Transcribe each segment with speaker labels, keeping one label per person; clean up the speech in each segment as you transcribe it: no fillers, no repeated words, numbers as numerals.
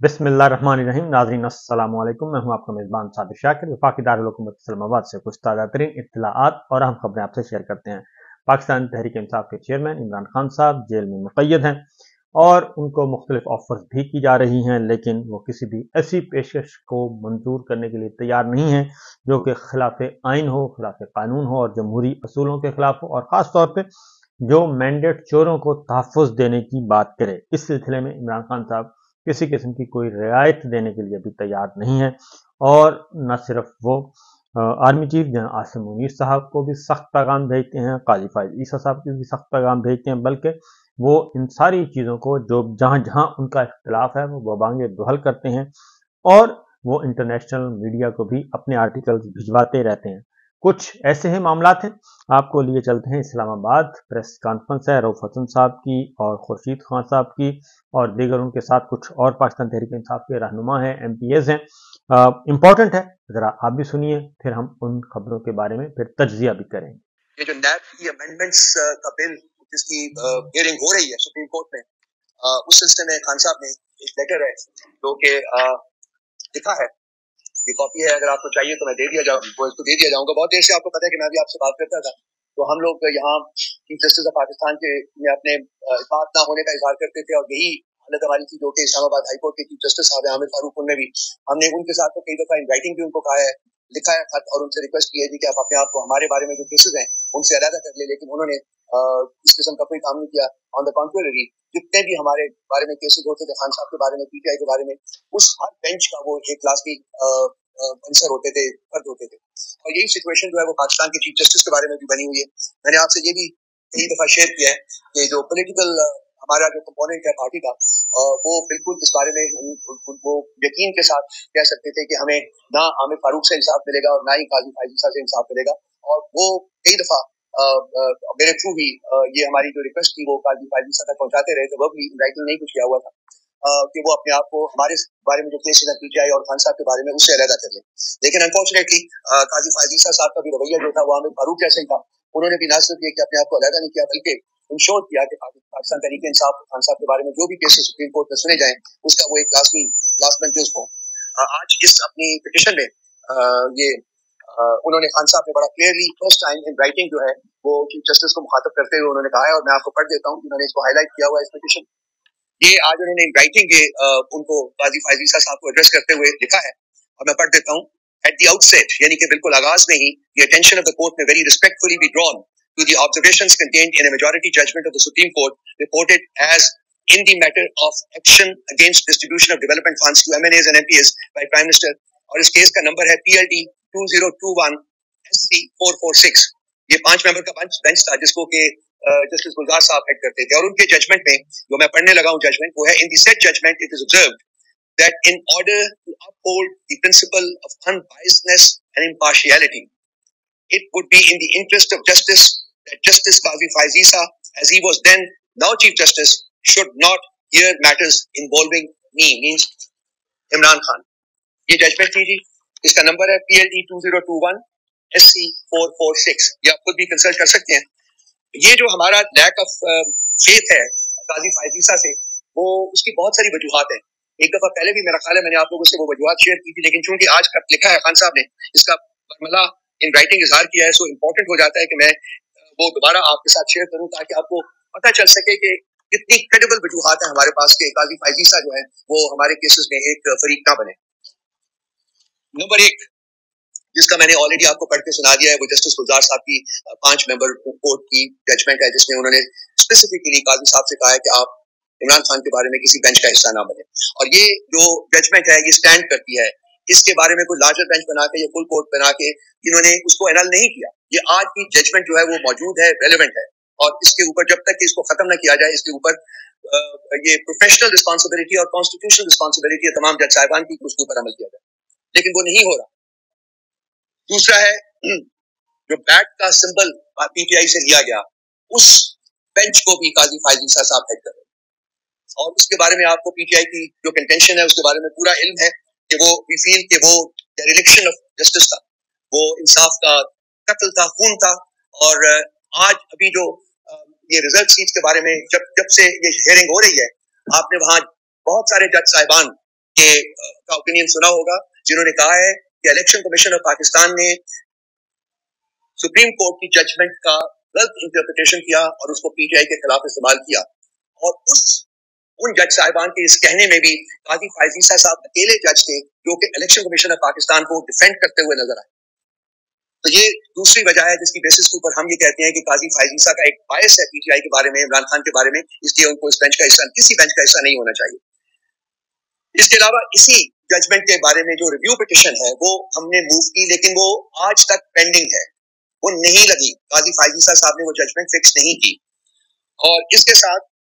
Speaker 1: बिस्मिल्लाहिर्रहमानिर्रहीम। नाज़रीन अस्सलामु अलैकुम। मैं हूं आपका मेज़बान साबिर शाकिर। वफाकी दारुल हुकूमत इस्लामाबाद से कुछ ताज़ा तरीन इत्तलाआत और अहम खबरें आपसे शेयर करते हैं। पाकिस्तान तहरीक इंसाफ के चेयरमैन इमरान खान साहब जेल में मुक़य्यद हैं और उनको मुख्तलिफ ऑफर्स भी की जा रही हैं, लेकिन वो किसी भी ऐसी पेशकश को मंजूर करने के लिए तैयार नहीं है जो कि खिलाफ आइन हो, खिलाफ कानून हो और जमहूरी असूलों के खिलाफ हो, और ख़ास तौर पर जो मैंडेट चोरों को तहफ़्फ़ुज़ देने की बात करे। इस सिलसिले में इमरान खान साहब किसी किस्म की कोई रियायत देने के लिए भी तैयार नहीं है। और न सिर्फ वो आर्मी चीफ जहां आसिम मुनीर साहब को भी सख्त पैगाम भेजते हैं, काजी फायद ईसा साहब को भी सख्त पैगाम भेजते हैं, बल्कि वो इन सारी चीज़ों को जो जहां जहां उनका इख्तिलाफ है वो बबांगे दुहल करते हैं और वो इंटरनेशनल मीडिया को भी अपने आर्टिकल्स भिजवाते रहते हैं। कुछ ऐसे ही मामला हैं, आपको लिए चलते हैं इस्लामाबाद। प्रेस कॉन्फ्रेंस है रऊफ हसन साहब की और खुर्शीद खान साहब की और दीगर उनके साथ कुछ और पाकिस्तान तहरीक इंसाफ के रहनुमा हैं, MPAs हैं। इम्पोर्टेंट है, जरा आप भी सुनिए, फिर हम उन खबरों के बारे में फिर तज्जिया भी करेंगे।
Speaker 2: ये जो नैब की अमेंडमेंट्स का बिल जिसकी हियरिंग हो रही है सुप्रीम कोर्ट में, उस सिलसिले में खान साहब ने एक लेटर है जो कि लिखा है, ये कॉपी है, अगर आपको चाहिए तो मैं दे दिया जाऊंगा। बहुत देर से आपको पता है कि मैं भी आपसे बात करता था, तो हम लोग यहाँ चीफ जस्टिस ऑफ पाकिस्तान के में अपने बात ना होने का इजहार करते थे, और यही हालत हमारी थी जो कि इस्लामाबाद हाई कोर्ट के चीफ जस्टिस साहब आमिर फारूक, उनमें भी हमने उनके साथ तो कई दफा इन राइटिंग भी उनको कहा है, लिखा है खत, और उनसे रिक्वेस्ट की है कि आप अपने आप को हमारे बारे में जो केसेस हैं उनसे अलग कर ले, लेकिन उन्होंने इस किस्म का कोई काम नहीं किया। ऑन द कॉन्ट्रेरी, जितने भी हमारे बारे में केसेस होते थे, खान साहब के बारे में, PTI के बारे में, उस हर बेंच का वो एक क्लास की आंसर होते थे, फर्द होते थे। और यही सिचुएशन जो है वो पाकिस्तान के चीफ जस्टिस के बारे में भी बनी हुई है। मैंने आपसे ये भी कई दफा शेयर किया है कि जो पॉलिटिकल हमारा जो कंपोनेंट है पार्टी का, वो बिल्कुल इस बारे में वो यकीन के साथ कह सकते थे कि हमें ना आमिर फारूक से इंसाफ मिलेगा और ना ही काजी फायद ईसा से इंसाफ मिलेगा। और वो कई दफा मेरे थ्रू भी ये हमारी जो रिक्वेस्ट थी वो काजी फायद ईसा तक पहुंचाते रहे थे। वो भी राइटिंग नहीं कुछ किया हुआ था कि वो अपने आप को हमारे बारे में जो केसेस है PTI और खान साहब के बारे में उससे अलग कर ले। लेकिन अनफॉर्चुनेटली काजी फायद ईसा साहब का भी रवैया जो था वो आमिर फारूक जैसे ही था। उन्होंने भी ना सिर्फ ये कि अपने आप को अलग नहीं किया, बल्कि इंश्योर किया कि पाकिस्तान तहरीक इंसाफ खान साहब के बारे में जो भी केसेस सुप्रीम कोर्ट में सुने जाएं उसका वो एक लास्ट में जुज हो। आज इस अपनी पिटिशन में ये उन्होंने खान साहब ने बड़ा clearly first time in writing जो है वो चीफ जस्टिस को मुखातब करते हुए उन्होंने कहा है, और मैं आपको पढ़ देता हूँ कि मैंने इसको हाईलाइट किया हुआ है इस पिटिशन। ये आज उन्होंने इन राइटिंग के उनको काजी फायद ईसा साहब को एड्रेस करते हुए लिखा है, और मैं पढ़ देता हूँ। एट द आउटसेट, यानी कि बिल्कुल आगाज में ही, the attention of the court में very respectfully be drawn to the observations contained in a majority judgment of the Supreme Court reported as in the matter of action against distribution of development funds to MNAs and MPAs by Prime Minister, और इस case का number है PLD 2021 SC 446। ये 5 member का bench था जिसको के justice गुलजार साहब हेड करते थे, और उनके जजमेंट में जो मैं पढ़ने लगा हूँ जजमेंट वो है, in the said judgment it is observed that in order to uphold the principle of unbiasedness and impartiality, it would be in the interest of justice that Justice Qazi Faiz Issa, as he was then now Chief Justice, should not hear matters involving me, means Imran Khan. ये judgement थी जी, इसका number है PLD 2021 SC 446। ये आप खुद भी consult कर सकते हैं। ये जो हमारा लैक ऑफ फेथ है काजी फायद ईसा से, वो उसकी बहुत सारी वजूहात हैं। एक दफा पहले भी मेरा ख्याल है मैंने आप लोगों से वो वजूहात शेयर की थी, लेकिन चूंकि आज लिखा है खान साहब ने, इसका बरमला इन राइटिंग इजहार किया है, सो इम्पोर्टेंट हो जाता है कि मैं वो दोबारा आपके साथ शेयर करूं ताकि आपको पता चल सके कि कितनी क्रेडिबल वजूहात है हमारे पास कि काजी फायद ईसा जो है वो हमारे केसेस में एक फरीक ना बने। नंबर 1 जिसका मैंने ऑलरेडी आपको पढ़ के सुना दिया है, वो जस्टिस गुलजार साहब की 5 मेंबर कोर्ट की जजमेंट है, जिसमें उन्होंने स्पेसिफिकली काजी साहब से कहा है कि आप इमरान खान के बारे में किसी बेंच का हिस्सा ना बने। और ये जो जजमेंट है ये स्टैंड करती है, इसके बारे में कोई लार्जर बेंच बना के या फुल कोर्ट बना के इन्होंने उसको एनल नहीं किया। ये आज की जजमेंट जो है वो मौजूद है, रेलेवेंट है, और इसके ऊपर जब तक इसको खत्म ना किया जाए, इसके ऊपर ये प्रोफेशनल रिस्पॉन्सिबिलिटी और कॉन्स्टिट्यूशनल रिस्पॉन्सिबिलिटी है तमाम जज साहिबान की, उसके ऊपर अमल किया जाए, लेकिन वो नहीं हो रहा। दूसरा है जो बैट का सिंबल PTI से लिया गया, उस बेंच को भी काजी फायद ईसा साहब हेड कर रहे हैं, और उसके बारे में आपको PTI की जो कंटेंशन है उसके बारे में पूरा इल्म है कि वो वी फील कि वो डेरिलेक्शन ऑफ जस्टिस था, वो इंसाफ का कत्ल था, खून था। और आज अभी जो ये रिजल्ट सीट के बारे में जब से ये हियरिंग हो रही है, आपने वहां बहुत सारे जज साहिबान के का ओपिनियन सुना होगा, जिन्होंने कहा है कि इलेक्शन कमीशन ऑफ पाकिस्तान ने सुप्रीम कोर्ट की जजमेंट का गलत इंटरप्रिटेशन किया और उसको पीटीआई के खिलाफ इस्तेमाल किया। और उन जज साहिबान के इस कहने में भी काजी फायज ईसा साहब अकेले जज थे जो कि इलेक्शन कमीशन ऑफ पाकिस्तान को डिफेंड करते हुए नजर आए। तो ये दूसरी वजह है जिसकी बेसिस के ऊपर हम ये कहते हैं कि काजी फायज ईसा का एक बायस है पीटीआई के बारे में, इमरान खान के बारे में, इसलिए उनको इस बेंच का हिस्सा, किसी बेंच का हिस्सा नहीं होना चाहिए। इसके अलावा इसी जजमेंट के बारे में जो रिव्यू पिटिशन है वो हमने मूव की, लेकिन वो आज तक पेंडिंग है, वो नहीं लगी। काजी फायज ईसा साहब ने वो जजमेंट फिक्स नहीं की। और इसके साथ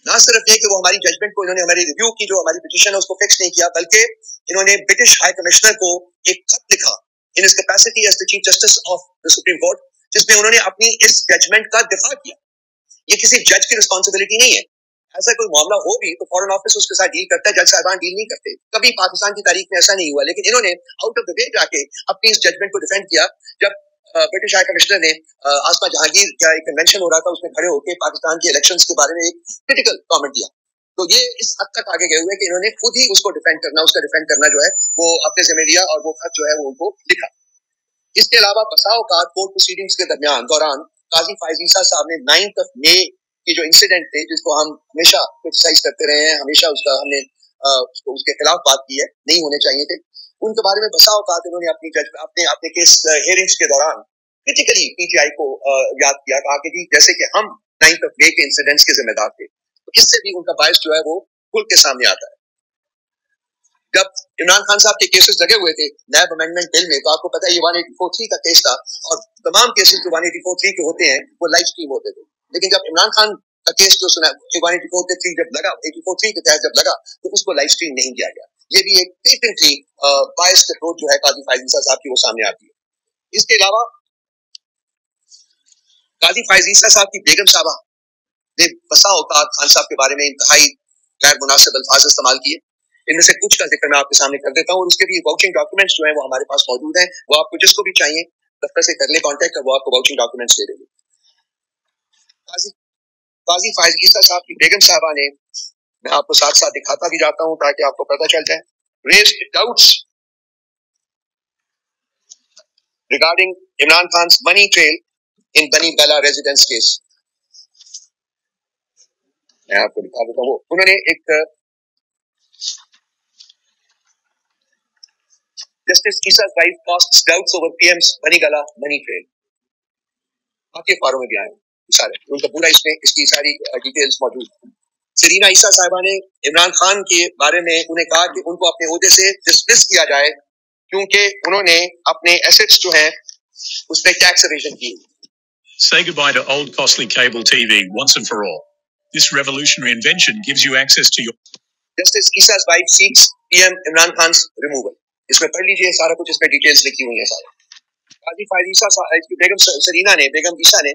Speaker 2: ना सिर्फ ये कि वो हमारी जजमेंट को, इन्होंने हमारी रिव्यू की जो हमारी पिटीशन है उसको फिक्स नहीं किया, बल्कि इन्होंने ब्रिटिश हाई कमिश्नर को एक खत लिखा in his capacity as the chief justice of the Supreme Court, जिसमें उन्होंने अपनी इस जजमेंट का दिफा किया। ये किसी जज की रिस्पॉन्सिबिलिटी नहीं है। ऐसा कोई मामला हो भी तो फॉरेन ऑफिस उसके साथ डील करता है, जज साहिबान डील नहीं करते। कभी पाकिस्तान की तारीख में ऐसा नहीं हुआ, लेकिन इन्होंने आउट ऑफ द वे जाके अपनी इस जजमेंट को डिफेंड किया। जब ब्रिटिश हाई कमिश्नर ने आसमा जहांगीर का एक कन्वेंशन हो रहा था, उसमें खड़े होकर पाकिस्तान के इलेक्शंस के बारे में एक क्रिटिकल कमेंट दिया, तो ये इस हद तक आगे गए हुए कि इन्होंने खुद ही उसको डिफेंड करना, उसका डिफेंड करना जो है वो अपने जिम्मे लिया और वो खत जो है वो उनको लिखा। इसके अलावा बसाओ का कोर्ट प्रोसीडिंग्स के दौरान काजी फायज ईसा साहब ने 9 मई के जो इंसिडेंट थे, जिसको हम हमेशा क्रिटिसाइज करते रहे हैं, हमेशा उसका हमने उसके खिलाफ बात की है, नहीं होने चाहिए थे, उनके बारे में बसाओ का इन्होंने अपने केस हियरिंग्स के दौरान क्रिटिकली पीटीआई को याद किया, कहा कि जैसे कि हम 9 मई के इंसिडेंट्स के जिम्मेदार थे। तो इससे भी उनका बायस जो है वो खुल के सामने आता है। जब इमरान खान साहब के केसेस लगे हुए थे नैब अमेंडमेंट बिल में, तो आपको पता है ये 184(3) का केस था और तमाम केसेस जो 184(3) के होते हैं वो लाइव स्ट्रीम होते थे। लेकिन जब इमरान खान का केस जो सुना 184(3) जब लगा, 184(3) के तहत जब लगा, तो उसको लाइव स्ट्रीम नहीं किया गया। ये भी एक पेटेंटली बायस्ड अप्रोच जो है काजी फायज ईसा साहब की वो सामने आती है। इसके अलावा काजी फायज ईसा साहब की बेगम साहबा ने बसा औकात खान साहब के बारे में इंतहाई गैर मुनासिब अल्फाज इस्तेमाल किए। इनमें से कुछ का जिक्र मैं आपके सामने कर देता हूँ, और उसके भी वाउचिंग डॉक्यूमेंट्स जो हैं वो हमारे पास मौजूद हैं। वो आपको जिसको भी चाहिए दफ्तर से कर ले कांटेक्ट, कर वो आपको वाउचिंग डॉक्यूमेंट्स दे देंगे। काजी फायज ईसा साहब की बेगम साहबा ने, मैं आपको साथ साथ दिखाता भी जाता हूँ ताकि आपको पता चल जाए, raised doubts regarding Imran Khan money trail in Bani Bela residence case. मैं आपको दिखा देता हूँ। उन्होंने एक Justice Isa's wife casts doubts over PM's Banigala money trail. आपके अखबारों में भी आए सारे, उनका पूरा इसमें इसकी सारी डिटेल्स मौजूद है। सरीना ईसा साहिबा ने इमरान खान के बारे में उन्हें कहा कि उनको अपने ओहदे से डिसमिस किया जाए क्योंकि उन्होंने अपने एसेट्स जो हैं उस पर टैक्स एवेजन की।
Speaker 3: Say goodbye to old costly cable TV once and for all. This revolutionary invention gives you access to your
Speaker 2: Justice Isa's wife seeks PM Imran Khan's removal. इसमें पढ़ लीजिए सारा कुछ, इसमें डिटेल्स लिखी हुई है सारे। काजी फायज ईसा की बेगम सरीना ने, बेगम ईसा ने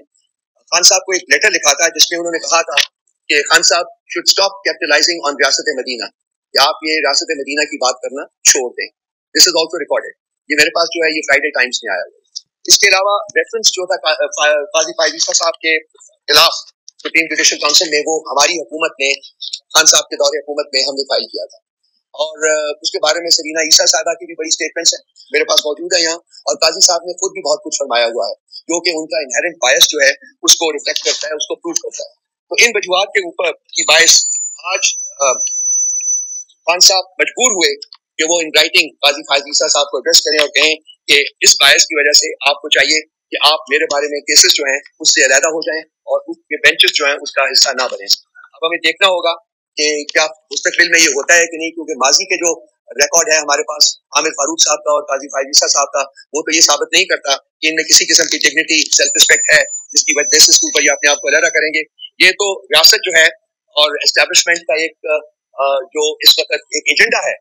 Speaker 2: खान साहब को एक लेटर लिखा था जिसमें उन्होंने कहा था कि खान साहब शुड स्टॉप कैपिटलाइजिंग ऑन रियासत मदीना, कि आप ये रियासत मदीना की बात करना छोड़ दें। दिस इज ऑल्सो रिकॉर्डेड, ये मेरे पास जो है ये फ्राइडे टाइम्स में आया है। इसके अलावा रेफरेंस जो था काजी फायज ईसा साहब के खिलाफ सुप्रीम जुडिशल काउंसिल में, वो हमारी हुकूमत ने, खान साहब के दौरे हुकूमत में हमने फाइल किया था, और उसके बारे में सरीना ईसा साहबा की भी बड़ी स्टेटमेंट्स हैं मेरे पास मौजूद है यहाँ, और काजी साहब ने खुद भी बहुत कुछ फरमाया हुआ है जो कि उनका इनहेरेंट बायस जो है उसको रिफ्लेक्ट करता है, उसको प्रूव करता है। तो इन वजूहात के ऊपर की बायस आज खान साहब मजबूर हुए कि वो इन राइटिंग काजी फायज ईसा साहब को एड्रेस करें और कहें कि इस बायस की वजह से आपको चाहिए कि आप मेरे बारे में केसेस जो हैं उससे अलहदा हो जाएं और उसके बेंचेस जो हैं उसका हिस्सा ना बने। अब हमें देखना होगा कि क्या मुस्तकबिल में ये होता है कि नहीं, क्योंकि माजी के जो रिकॉर्ड है हमारे पास आमिर फारूक साहब का और काजी फायज ईसा साहब का, वो तो ये साबित नहीं करता कि इनमें किसी किस्म की डिग्निटी, सेल्फ रिस्पेक्ट है जिसकी बेसिस के ऊपर ये अपने आप को अलहदा करेंगे। ये तो रियासत जो है और एस्टेब्लिशमेंट का एक जो इस वक्त एक एजेंडा है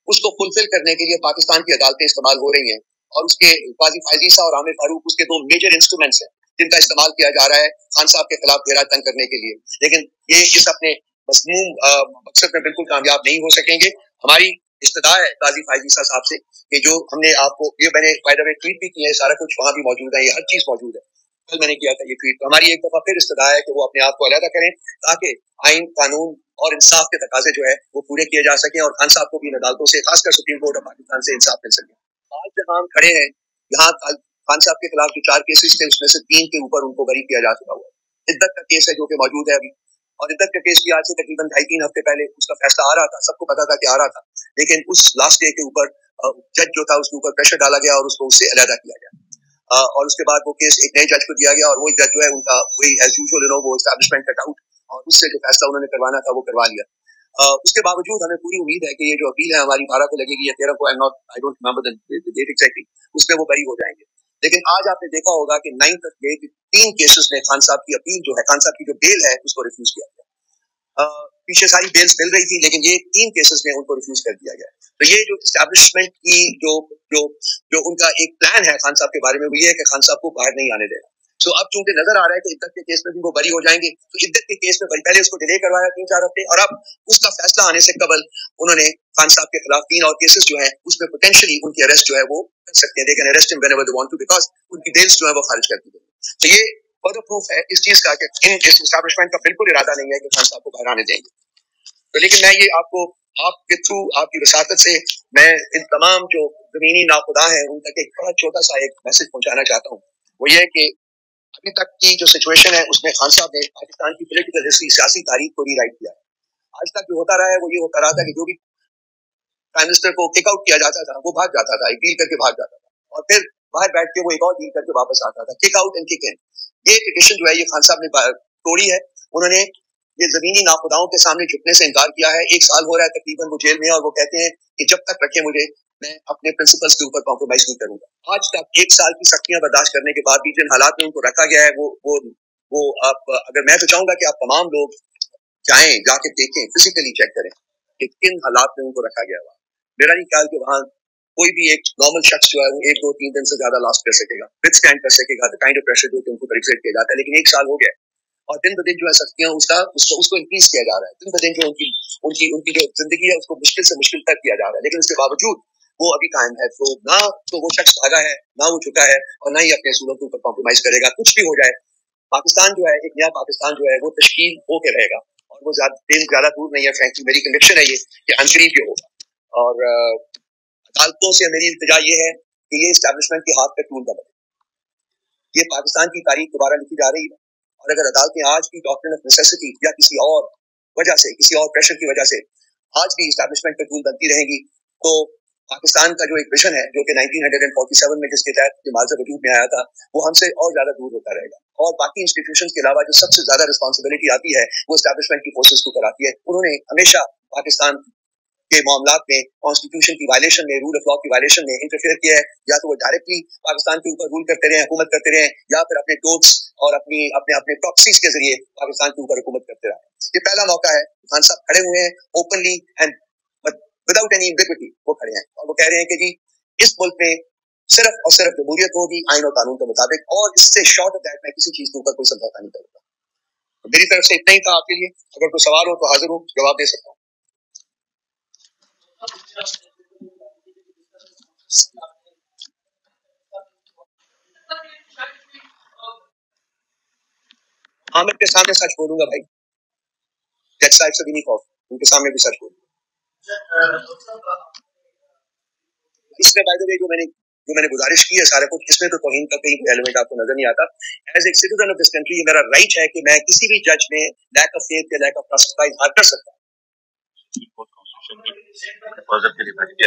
Speaker 2: उसको फुलफिल करने के लिए पाकिस्तान की अदालतें इस्तेमाल हो रही हैं, और उसके काजी फायज ईसा और आमिर फारूक उसके दो मेजर इंस्ट्रूमेंट्स हैं जिनका इस्तेमाल किया जा रहा है खान साहब के खिलाफ घेरा तंग करने के लिए। लेकिन ये इस अपने मसमूम मकसद में बिल्कुल कामयाब नहीं हो सकेंगे। हमारी इस्तदा है काजी फायज ईसा साहब से कि जो हमने आपको, ये मैंने बाय द वे ट्वीट भी किया है, सारा कुछ वहां भी मौजूद है, ये हर चीज मौजूद है कल मैंने किया था ये ट्वीट, तो हमारी एक दफा फिर इस्तदा है कि वो अपने आप को अलहदा करें ताकि आइन कानून और इंसाफ के तकाजे जो है वो पूरे किए जा सकें और खान साहब को भी इन अदालतों से, खासकर सुप्रीम कोर्ट ऑफ पाकिस्तान से इंसाफ मिल सके। आज जहाँ हम खड़े हैं, यहाँ खान साहब के खिलाफ जो 4 केसेस थे उसमें से 3 के ऊपर उनको बरी किया जा चुका हुआ है। इद्दत का केस है जो कि मौजूद है अभी, और इद्दत का केस भी आज से तकरीबन 2.5-3 हफ्ते पहले उसका फैसला आ रहा था, सबको पता था कि आ रहा था, लेकिन उस लास्ट डे के ऊपर जज जो था उसके ऊपर प्रेशर डाला गया और उसको उससे अलहदा किया गया। और उसके बाद वो केस एक नए जज को दिया गया और वही जज जो है उनका वही एज यूजुअल वो एस्टैब्लिशमेंट कट आउट और उससे जो फैसला उन्होंने करवाना था वो करवा लिया। उसके बावजूद हमें पूरी उम्मीद है कि ये जो अपील है हमारी 12 को लगेगी या 13 को, I don't remember the date exactly, उसमें वो बरी हो जाएंगे। लेकिन आज आपने देखा होगा कि 9 मे 3 केसेस में खान साहब की अपील जो है, खान साहब की जो बेल है उसको रिफ्यूज किया गया। पीछे सारी बेल्स मिल रही थी लेकिन ये 3 केसेस में उनको रिफ्यूज कर दिया गया। तो ये जो एस्टैब्लिशमेंट की जो जो जो उनका एक प्लान है खान साहब के बारे में, वो ये है कि खान साहब को बाहर नहीं आने देना। तो अब चूंकि नजर आ रहा है कि इद्दत के केस में भी वो बरी हो जाएंगे, तो इद्दत के केस में पहले उसको डिले करवाया 3-4 हफ्ते, और अब उसका फैसला आने से कबल उन्होंने खान साहब के खिलाफ 3 और केसेस जो है उसमें पोटेंशियली उनकी अरेस्ट जो है वो कर सकते हैं। They can arrest him whenever they want to, because उनकी बेल्स जो है वो खारिज कर दी गई। तो ये फर्दर प्रूफ है इस चीज का कि इन एस्टैब्लिशमेंट का बिल्कुल इरादा नहीं है कि खान साहब को बाहर आने देंगे। तो लेकिन मैं ये आपको आपके थ्रू आपकी वसातत से मैं इन तमाम जो जमीनी नाखुदा हैं उन तक एक बड़ा छोटा सा एक मैसेज पहुंचाना चाहता हूँ। वो ये है कि अभी तक की जो सिचुएशन है उसमें खान साहब ने पाकिस्तान की पॉलिटिकल हिस्ट्री, सियासी तारीख को रीराइट किया है। आज तक जो होता रहा है वो ये होता रहा था कि जो भी प्राइम मिनिस्टर को किक आउट किया जाता था वो भाग जाता था, एक डील करके भाग जाता था और फिर बाहर बैठ के वो एक और डील करके वापस आता था। Kick out and kick in, ये ट्रेडिशन जो है ये खान साहब ने तोड़ी है। उन्होंने ये जमीनी नाखुदाओं के सामने झुकने से इनकार किया है। 1 साल हो रहा है तकरीबन वो जेल में, और वो कहते हैं कि जब तक रखे मुझे, मैं अपने प्रिंसिपल्स के ऊपर कॉम्प्रोमाइज नहीं करूंगा। आज तक 1 साल की सख्तियां बर्दाश्त करने के बाद भी जिन हालात में उनको रखा गया है वो आप, अगर मैं तो चाहूंगा कि आप तमाम लोग जाएं, जाके देखें, फिजिकली चेक करें कि किन हालात में उनको रखा गया हुआ। मेरा नहीं ख्याल कि वहां कोई भी एक नॉर्मल शख्स जो है वो 1-2-3 दिन से ज्यादा लास्ट कर सकेगा, विथस्टैंड कर सकेगा द काइंड ऑफ प्रेशर जो उनको एग्जर्ट किया जाता है। लेकिन 1 साल हो गया और दिन ब दिन जो है सख्तियां उसको इंक्रीज किया जा रहा है। दिन ब दिन जो उनकी जो जिंदगी है उसको मुश्किल से मुश्किल तक किया जा रहा है, लेकिन इसके बावजूद वो अभी कायम है। तो ना तो वो शख्स भागा है, ना वो झुका है, और ना ही अपने असूलों के ऊपर कॉम्प्रोमाइज करेगा। कुछ भी हो जाए, पाकिस्तान जो है, एक नया पाकिस्तान जो है वो तश्कील होके रहेगा, और वो ज्यादा दूर नहीं है। फ्रैंकली मेरी कन्विक्शन है ये कि अनकरीब ये होगा। और अदालतों से मेरी इल्तिजा ये है कि ये एस्टैब्लिशमेंट के हाथ पे टूल न बने। ये पाकिस्तान की तारीख दोबारा लिखी जा रही है, और अगर अदालतें आज की डॉक्ट्रिन ऑफ नेसेसिटी या किसी और वजह से, किसी और प्रेशर की वजह से आज भी एस्टैब्लिशमेंट पे टूल बनती रहेंगी, तो पाकिस्तान का जो एक विजन है जो कि 1947 में जिसके तहत मार्ज वजूद में आया था, वो हमसे और ज्यादा दूर होता रहेगा। और बाकी इंस्टीट्यूशंस के अलावा जो सबसे ज्यादा रिस्पॉन्सिबिलिटी आती है वो एस्टैब्लिशमेंट की फोर्सेस को कराती है। उन्होंने हमेशा पाकिस्तान के मामलात में कॉन्स्टिट्यूशन की वायलेशन में, रूल ऑफ लॉ की वायलेशन में इंटरफेयर किया है। या तो वो डायरेक्टली पाकिस्तान के ऊपर रूल करते रहे, हुकूमत करते रहे, या फिर अपने टोक्स और अपने प्रॉक्सीज के जरिए पाकिस्तान के ऊपर हुकूमत करते रहे। ये पहला मौका है, खान साहब खड़े हुए हैं openly and without any ambiguity, वो खड़े हैं और वो कह रहे हैं कि जी इस मुल्क में सिर्फ और सिर्फ जमहूरियत होगी आइन और कानून के मुताबिक, और इससे शॉर्ट ऑफ दैट मैं किसी चीज के ऊपर कोई समझौता नहीं करूंगा। तो मेरी तरफ से इतना ही था आपके लिए। अगर कोई सवाल हो तो हाजिर हूँ, जवाब दे सकता हूँ। हाँ, मैं के सामने सच बोलूंगा भाई, जज साहब से भी नहीं खौफ, उनके सामने भी सच बोलूंगा। इसमें बाय द वे जो मैंने गुजारिश की है सारे कुछ, इसमें तो तौहीन का कहीं एलिमेंट आपको नजर नहीं आता। एज एक सिटीजन ऑफ दिस कंट्री मेरा राइट है कि मैं किसी भी जज में लैक ऑफ फेथ या लैक ऑफ ट्रस्ट का इजहार कर सकता हूँ।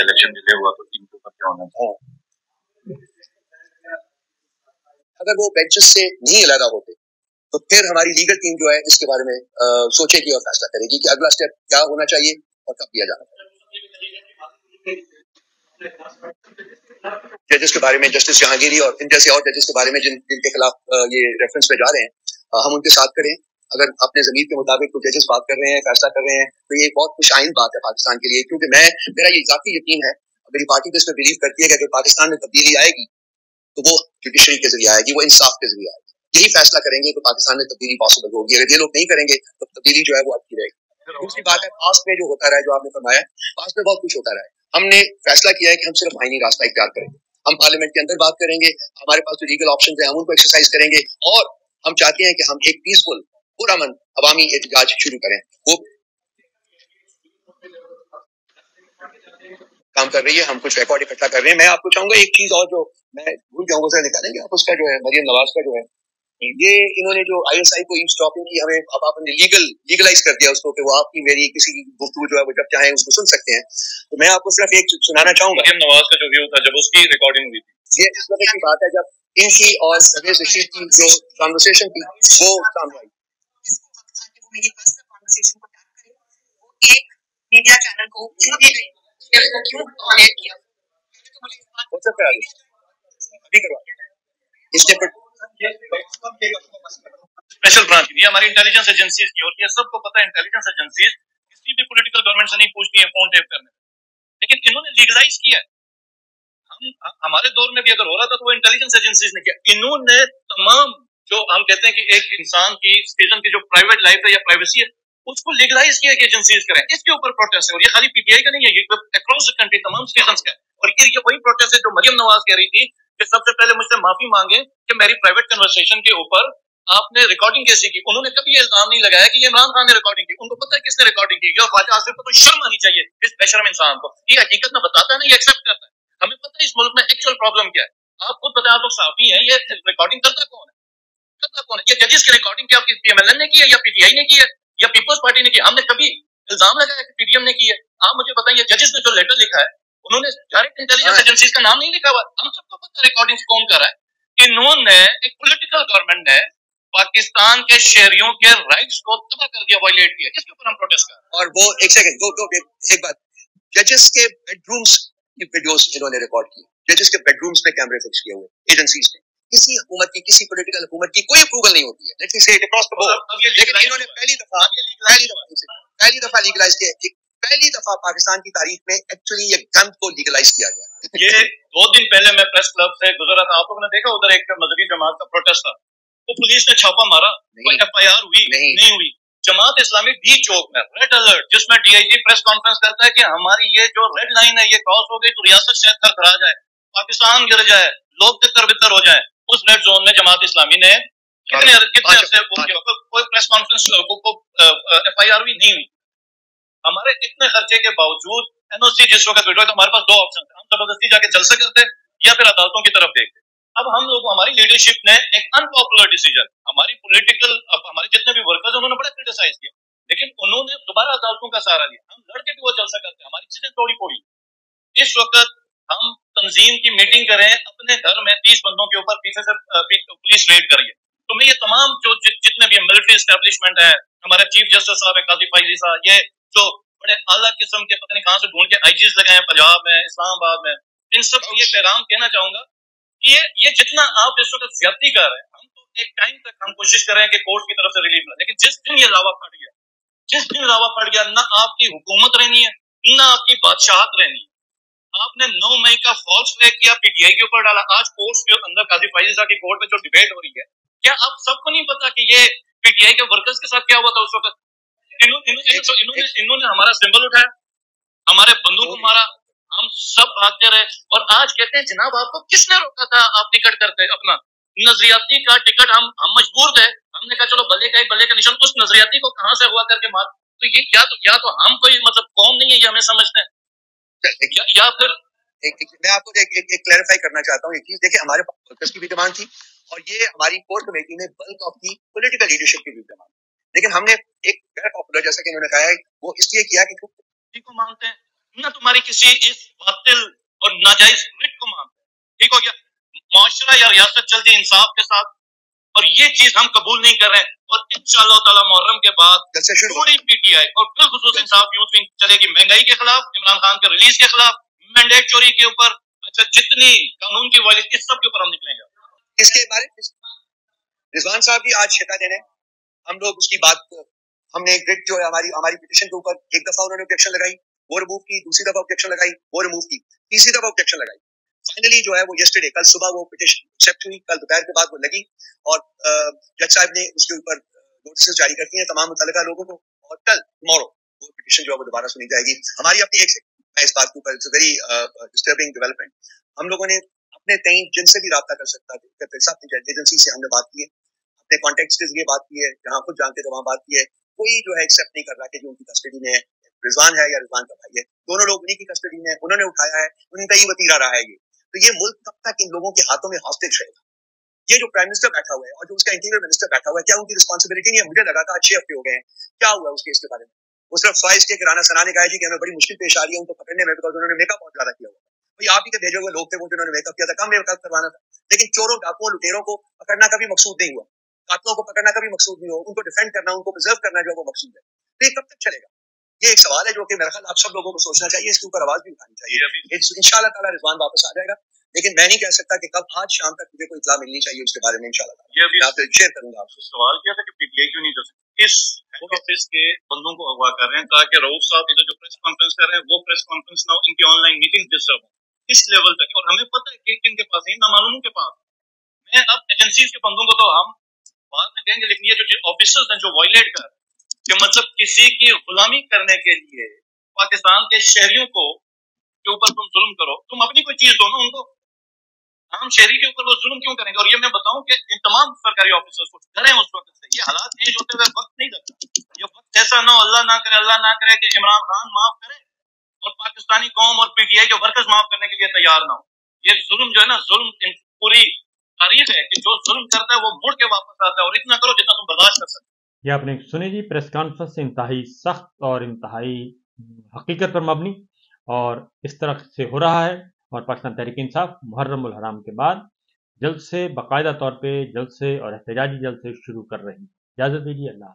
Speaker 2: इलेक्शन डिले हुआ तो इनको क्या होना चाहिए? अगर वो बेंचेस से नहीं अलग होते तो फिर हमारी लीगल टीम जो है इसके बारे में सोचेगी और फैसला करेगी कि अगला स्टेप क्या होना चाहिए और कब किया जाना चाहिए। जजेस के बारे में, जस्टिस जहांगीरी और इन जैसे और जजेस के बारे में जिनके खिलाफ ये रेफरेंस पे जा रहे हैं, हम उनके साथ करें। अगर अपने ज़मीर के मुताबिक कुछ जजेस बात कर रहे हैं, फैसला कर रहे हैं, तो ये बहुत खुशाइन बात है पाकिस्तान के लिए। क्योंकि मेरा ये ज़ाती यकीन है, मेरी पार्टी तो इसमें बिलीव करती है कि अगर पाकिस्तान में तब्दीली आएगी तो वो जुडिशरी के जरिए आएगी, वो इंसाफ के जरिए आएगी। यही फैसला करेंगे तो पाकिस्तान में तब्दीली पॉसिबल होगी। अगर ये लोग नहीं करेंगे तो तब्दीली जो है वो अटकी रहेगी। दूसरी बात है, पास्ट में जो होता रहा है, जो आपने फरमाया, पास्ट में बहुत कुछ होता रहा है। हमने फैसला किया है कि हम सिर्फ आईनी रास्ता इख्तियार करेंगे। हम पार्लियामेंट के अंदर बात करेंगे, हमारे पास जो लीगल ऑप्शन है हम उनको एक्सरसाइज करेंगे, और हम चाहते हैं कि हम एक पीसफुल पुरअमन अवामी एहतजाज शुरू करें। वो काम कर रही है, हम कुछ रिकॉर्ड इकट्ठा कर रहे हैं। मैं आपको चाहूंगा एक चीज और जो मैं भूल जाऊंगा सर निकालेंगे आप, उसका जो है मरियम नवाज का जो है ये इन्होंने जो ISI को ईव्सड्रॉपिंग की, हमें अब आपने लीगलाइज कर दिया उसको कि वो आपकी मेरी किसी की गुफ्तगू जो है वो जब चाहें उसको सुन सकते हैं। तो मैं आपको सिर्फ एक सुनाना चाहूंगा
Speaker 3: मरियम नवाज का जो व्यू था जब उसकी रिकॉर्डिंग हुई थी,
Speaker 2: ये इस वक्त की बात है जब इनकी और परवेज रशीद की जो कॉन्वर्सेशन थी वो सामने आई। मीडिया चैनल को क्यों ऑनर किया हो सकता है अभी करवा इसने
Speaker 3: स्पेशल ब्रांच, ये हमारी इंटेलिजेंस एजेंसीज की, और ये सबको पता है इंटेलिजेंस एजेंसीज किसी भी पॉलिटिकल गवर्नमेंट से नहीं पूछती है फोन टेप करने, लेकिन इन्होंने लीगलाइज किया है। हमारे दौर में भी अगर हो रहा था तो वो इंटेलिजेंस एजेंसीज ने किया। इन्होंने तमाम जो हम कहते हैं कि एक इंसान की सिटीजन की जो प्राइवेट लाइफ है या प्राइवेसी है उसको लीगलाइज किया कि एजेंसीज करें। इसके ऊपर प्रोटेस्ट है, और ये खाली PTI का नहीं है, ये अक्रॉस द कंट्री तमाम सिटीजन का है। और ये वही प्रोटेस्ट है जो मरियम नवाज कह रही थी कि सबसे पहले मुझसे माफी मांगे कि मेरी प्राइवेट कन्वर्सेशन के ऊपर आपने रिकॉर्डिंग कैसी की। उन्होंने कभी ये इल्जाम नहीं लगाया कि ये इमरान खान ने रिकॉर्डिंग की, उनको पता है किसने रिकॉर्डिंग की, और ख्वाजा आसिफ को तो शर्म आनी चाहिए इस बेशर्म इंसान को। ये हकीकत में बताता है ना, ये एक्सेप्ट करता है। हमें पता है इस मुल्क में एक्चुअल प्रॉब्लम क्या है। आप खुद बताएं, आप लोग साफी हैं, ये रिकॉर्डिंग करता कौन है? ये जजेस की रिकॉर्डिंग क्या आपकी PMLN ने की है या PTI ने की है या पीपल्स पार्टी ने की? हमने कभी इल्जाम लगाया कि PDM ने की है? आप मुझे बताइए, जजेस ने जो लेटर लिखा है उन्होंने डायरेक्ट इंटेलिजेंस एजेंसीज का नाम नहीं लिखा हुआ। हम सबको पता है रिकॉर्डिंग कौन कर रहा है। इन्होंने एक पॉलिटिकल गवर्नमेंट ने पाकिस्तान के शहरियों के राइट्स को तबाह कर दिया, वायलेट किया, जिसके ऊपर हम प्रोटेस्ट कर रहे हैं।
Speaker 2: और वो एक सेकंड एक बात, जजेस के बेडरूम्स की वीडियोस इन्होंने रिकॉर्ड की, जजेस के बेडरूम्स में कैमरे फिक्स किए हुए एजेंसीज ने। किसी हुकूमत की, किसी पॉलिटिकल हुकूमत की कोई अप्रूवल नहीं होती है, let's say it across the board, लेकिन इन्होंने पहली दफा लीगलाइज किया। पहली दफा पाकिस्तान की तारीख में एक्चुअली ये गंद को लीगलाइज किया गया।
Speaker 3: ये 2 दिन पहले मैं प्रेस क्लब से गुजरा था, आप लोगों ने देखा उधर एक मजहबी जमात का प्रोटेस्ट था, तो पुलिस ने छापा मारा, कोई FIR हुई नहीं हुई। जमात इस्लामी भी चौक में रेड अलर्ट, जिसमें DIG प्रेस कॉन्फ्रेंस करता है कि हमारी ये जो रेड लाइन है ये क्रॉस हो गई तो रियासत शायद थरथरा जाए, पाकिस्तान गिर जाए, लोग तितर बितर हो जाए। उस रेड जोन में जमात इस्लामी ने कितने अरसे कोई प्रेस कॉन्फ्रेंस FIR भी नहीं हुई। हमारे इतने खर्चे के बावजूद NOC जिस वक्त विड्रॉ, तो हमारे पास 2 ऑप्शन थे, हम जबरदस्ती जाके जलसा करते या फिर अदालतों की तरफ देखते। अब हम लोग, हमारी लीडरशिप ने एक अनपॉपुलर डिसीजन, हमारी पॉलिटिकल, अब हमारे जितने भी वर्कर्स उन्होंने बड़ा क्रिटिसाइज किया, लेकिन उन्होंने दोबारा अदालतों का सहारा लिया। हम लड़के भी वो जलसा करते, हमारी चीजें तोड़ी फोड़ी। इस वक्त हम तंजीम की मीटिंग करें, अपने घर में 30 बंदों के ऊपर पीछे से पुलिस रेड करिए। तो मैं ये तमाम जो जितने भी मिलिट्री एस्टेब्लिशमेंट है, हमारे चीफ जस्टिस साहब है काजी फाइजी साहब, ये जो बड़े आला किस्म के पता नहीं कहां से ढूंढ के IGs लगाए हैं पंजाब में, इस्लामाबाद में, इन सब को ये पैगाम कहना चाहूंगा कि ये जितना आप इस वक्त ज्यादती कर रहे हैं, हम तो एक टाइम तक हम कोशिश कर रहे हैं कि कोर्ट की तरफ से रिलीफ मिले, लेकिन जिस दिन ये लावा फट गया, जिस दिन लावा फट गया, ना आपकी हुकूमत रहनी है ना आपकी बादशाहत रहनी है। आपने 9 मई का फॉल्स फ्लैग किया, PTI के ऊपर डाला। आज कोर्ट के अंदर काजी फाइजी साहब की कोर्ट में जो डिबेट हो रही है, क्या आप सबको नहीं पता कि ये PTI के वर्कर्स के साथ क्या हुआ था उस वक्त? इन्होंने हमारा सिंबल उठाया, हमारे बंदूक को मारा, हम सब भागते रहे, और आज कहते हैं जनाब आपको किसने रोका था, आप टिकट करते अपना नजरियाती का टिकट, हम मजबूर थे, हमने कहा चलो बल्ले का एक बल्ले का निशान, उस नजरियाती को कहां से हुआ करके मार। तो ये या तो हम कोई मतलब कौम नहीं है, ये हमें समझते हैं, या फिर
Speaker 2: मैं आपको एक क्लैरिफाई करना चाहता हूँ एक चीज। देखिए, हमारे वर्कर्स की भी डिमांड थी और ये हमारी कोर कमेटी में bulk of the political leadership की भी डिमांड, लेकिन हमने एक गैर पॉपुलर, जैसा कि इन्होंने कहा है, वो इसलिए किया कि
Speaker 3: को मानते हैं ना, तुम्हारी किसी इस बातिल और नाजायज रिट को मानते हैं। ठीक हो गया, मुआशरा या रियासत चलती इंसाफ के साथ, और ये चीज हम कबूल नहीं कर रहे हैं। और इंशाअल्लाह ताला मुहर्रम के बाद पूरी PTI और बिलखुसूस इंसाफ यूथ विंग चलेगी महंगाई के खिलाफ, इमरान खान के रिलीज के खिलाफ, मैंडेट चोरी के ऊपर, अच्छा जितनी कानून की वायलेशन, इस सब के ऊपर हम निकलेंगे।
Speaker 2: इसके बारे में रिजवान साहब की आज शिकायतें हैं, हम लोग उसकी बात को, हमने ग्रिड जो है हमारी पिटीशन के ऊपर एक दफा उन्होंने ऑब्जेक्शन लगाई, वो रिमूव की, दूसरी दफा ऑब्जेक्शन लगाई, वो रिमूव की, तीसरी दफा ऑब्जेक्शन लगाई। फाइनली जो है वो येस्टरडे, कल सुबह वो पिटीशन एक्सेप्ट हुई, कल दोपहर के बाद वो लगी, और जज साहब ने उसके ऊपर नोटिस जारी कर दिए हैं तमाम मुतल्लिका लोगों को, और कल टुमारो वो पिटीशन जो है वो दोबारा सुनी जाएगी। हमारी अपनी मैं इस बात के ऊपर, it's a very disturbing development, हम लोगों ने अपने कहीं जिनसे भी रब्ता कर सकता है, सब एजेंसी से हमने बात की है, अपने कॉन्टेक्ट के जरिए बात की है, जहाँ खुद जानते थे वहाँ बात की है, कोई जो है एक्सेप्ट नहीं कर रहा कि जो उनकी कस्टडी में है रिजवान है या रिजवान का भाई है, दोनों लोग उन्हीं की कस्टडी में है, उन्होंने उठाया है, उनका ही वतीरा रहा है ये। तो ये मुल्क कब तक इन लोगों के हाथों में हॉस्टेज रहेगा? ये जो प्राइम मिनिस्टर बैठा हुआ है और जो उसका इंटीरियर मिनिस्टर बैठा हुआ है, क्या उनकी रिस्पॉन्सिबिलिटी नहीं है? मुझे लगा था 6 हफ्ते हो गए हैं, क्या हुआ उस केस के बारे में? वो सिर्फ सॉइस के राना सना ने कहा जी कि हमें बड़ी मुश्किल पेश आ रही है उनको पकड़ने में, बिकॉज उन्होंने मेकअप बहुत ज्यादा किया हुआ। भाई आप ही के भेजे हुए लोग थे वो जिन्होंने मेकअप किया था, कम मेकअप करवाना था। लेकिन चोरों, डाकुओं, लुटेरों को पकड़ना कभी मकसूद नहीं हुआ, कातलों को पकड़ना कभी मकसूद नहीं हुआ, उनको डिफेंड करना, उनको प्रिजर्व करना जो है वो मकसूद है। तो ये कब तक चलेगा? ये एक सवाल है जो कि मेरे ख्याल आप सब लोगों को सोचना चाहिए, इसके ऊपर आवाज भी उठानी चाहिए। इंशाल्लाह ताला रिजवान वापस आ जाएगा, लेकिन मैं नहीं कह सकता कि कब, आज शाम तक मुझे कोई इत्तला मिलनी चाहिए उसके बारे में। इंशाल्लाह
Speaker 3: ये भी
Speaker 2: मैं आपसे शेयर करूंगा। आपसे
Speaker 3: सवाल किया था कि पीटीआई क्यों नहीं कर सकती, इस ऑफिस के बंदों को अगवा कर रहे हैं ताकि रऊफ साहब इधर जो प्रेस कॉन्फ्रेंस कर रहे हैं वो प्रेस कॉन्फ्रेंस ना हो, इनकी ऑनलाइन मीटिंग डिस्टर्ब हो इस लेवल तक। और हमें पता है कि किन के पास है, नामालूम के पास। मैं अब एजेंसीज के बंदों को तो हम बाद में कहेंगे, लेकिन ये जो ऑफिसर्स हैं जो वायलेट कर कि मतलब किसी की गुलामी करने के लिए पाकिस्तान के शहरियों को के ऊपर तुम जुल्म करो, तुम अपनी कोई चीज दो ना उनको, हम शहरी के ऊपर वो जुल्म क्यों करेंगे? और ये मैं बताऊं कि इन तमाम सरकारी ऑफिसर्स को डरे उस वक्त से, ये हालात चेंज होते हुए वक्त नहीं लगता। ये वक्त ऐसा ना हो, अल्लाह ना करे कि इमरान खान माफ करे और पाकिस्तानी कौम और पीटीआई के वर्कर्स माफ करने के लिए तैयार ना हो। ये जुल्म जो है ना, जुल्म पूरी तारीख है कि जो जुल्म करता है वो मुड़ के वापस आता है, और इतना करो जितना तुम बर्दाश्त कर सकते।
Speaker 1: ये आपने सुनी जी प्रेस कॉन्फ्रेंस इंतहाई सख्त और इंतहाई हकीकत पर मबनी और इस तरह से हो रहा है। और पाकिस्तान तहरीक इंसाफ मुहर्रम उल हराम के बाद जल्द से बाकायदा तौर पे जल्द से और एहतजाजी जल्द से शुरू कर रही है। इजाज़त दीजिए, अल्लाह।